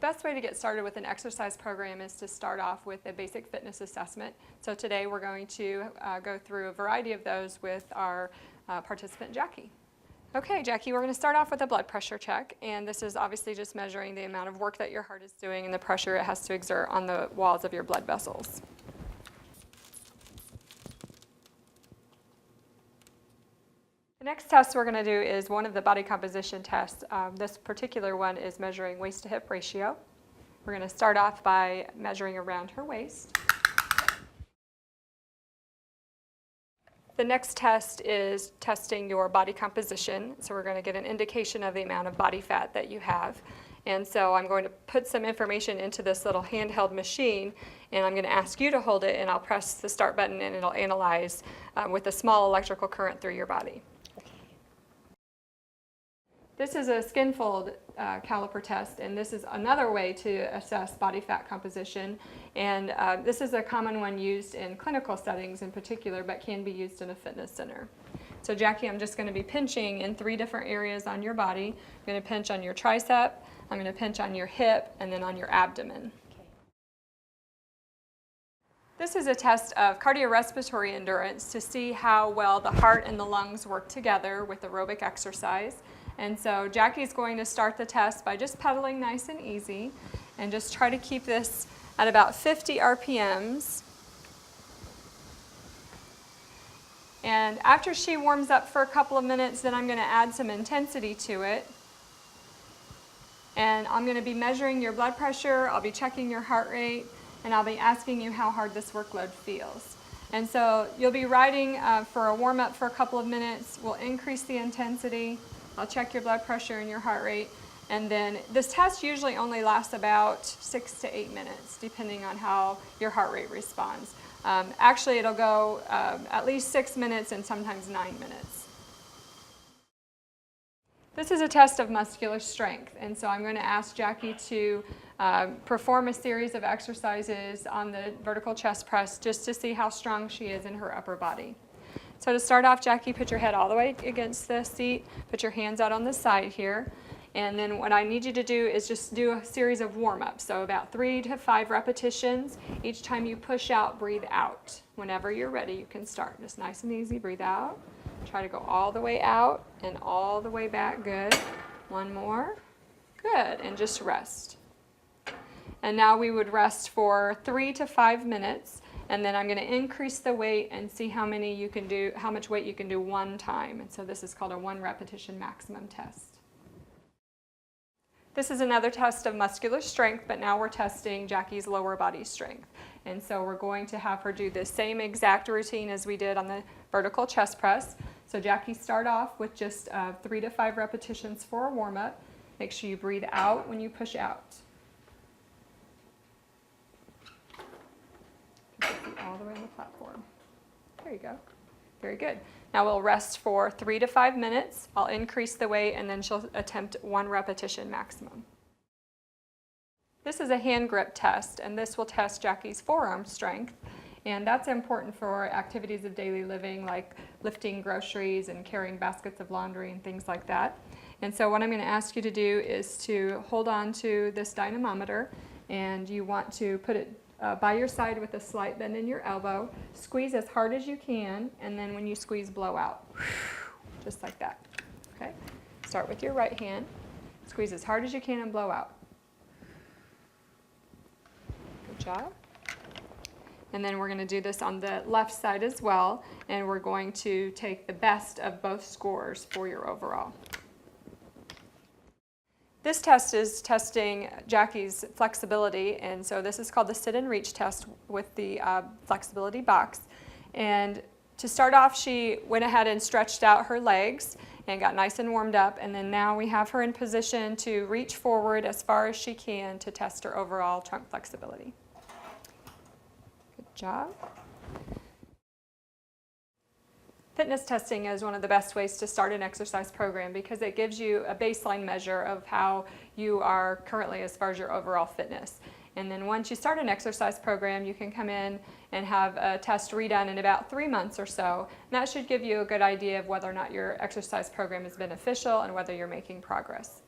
best way to get started with an exercise program is to start off with a basic fitness assessment. So today we're going to go through a variety of those with our participant Jackie. Okay, Jackie, we're going to start off with a blood pressure check, and this is obviously just measuring the amount of work that your heart is doing and the pressure it has to exert on the walls of your blood vessels. The next test we're going to do is one of the body composition tests. This particular one is measuring waist to hip ratio. We're going to start off by measuring around her waist. The next test is testing your body composition. So we're going to get an indication of the amount of body fat that you have. And so I'm going to put some information into this little handheld machine, and I'm going to ask you to hold it, and I'll press the start button, and it'll analyze with a small electrical current through your body. This is a skin fold caliper test, and this is another way to assess body fat composition. And this is a common one used in clinical settings in particular, but can be used in a fitness center. So Jackie, I'm just going to be pinching in 3 different areas on your body. I'm going to pinch on your tricep, I'm going to pinch on your hip, and then on your abdomen. This is a test of cardiorespiratory endurance to see how well the heart and the lungs work together with aerobic exercise. And so Jackie's going to start the test by just pedaling nice and easy, and just try to keep this at about 50 RPMs. And after she warms up for a couple of minutes, then I'm going to add some intensity to it. And I'm going to be measuring your blood pressure, I'll be checking your heart rate, and I'll be asking you how hard this workload feels. And so you'll be riding for a warm-up for a couple of minutes. We'll increase the intensity. I'll check your blood pressure and your heart rate, and then this test usually only lasts about 6 to 8 minutes, depending on how your heart rate responds. Actually, it'll go at least 6 minutes and sometimes 9 minutes. This is a test of muscular strength, and so I'm going to ask Jackie to perform a series of exercises on the vertical chest press just to see how strong she is in her upper body. So to start off, Jackie, put your head all the way against the seat, put your hands out on the side here, and then what I need you to do is just do a series of warm-ups, so about 3 to 5 repetitions. Each time you push out, breathe out. Whenever you're ready, you can start. Just nice and easy, breathe out. Try to go all the way out and all the way back, good. One more, good, and just rest. And now we would rest for 3 to 5 minutes. And then I'm going to increase the weight and see how much weight you can do one time. And so this is called a 1 repetition maximum test. This is another test of muscular strength, but now we're testing Jackie's lower body strength. And so we're going to have her do the same exact routine as we did on the vertical chest press. So Jackie, start off with just 3 to 5 repetitions for a warm-up. Make sure you breathe out when you push out. All the way on the platform. There you go. Very good. Now we'll rest for 3 to 5 minutes. I'll increase the weight, and then she'll attempt 1 repetition maximum. This is a hand grip test, and this will test Jackie's forearm strength. And that's important for activities of daily living like lifting groceries and carrying baskets of laundry and things like that. And so what I'm going to ask you to do is to hold on to this dynamometer, and you want to put it by your side with a slight bend in your elbow. Squeeze as hard as you can, and then when you squeeze, blow out. Just like that. Okay? Start with your right hand. Squeeze as hard as you can and blow out. Good job. And then we're going to do this on the left side as well, and we're going to take the best of both scores for your overall. This test is testing Jackie's flexibility, and so this is called the sit and reach test with the flexibility box. And to start off, she went ahead and stretched out her legs and got nice and warmed up, and then now we have her in position to reach forward as far as she can to test her overall trunk flexibility. Good job. Fitness testing is one of the best ways to start an exercise program because it gives you a baseline measure of how you are currently as far as your overall fitness. And then once you start an exercise program, you can come in and have a test redone in about 3 months or so. And that should give you a good idea of whether or not your exercise program is beneficial and whether you're making progress.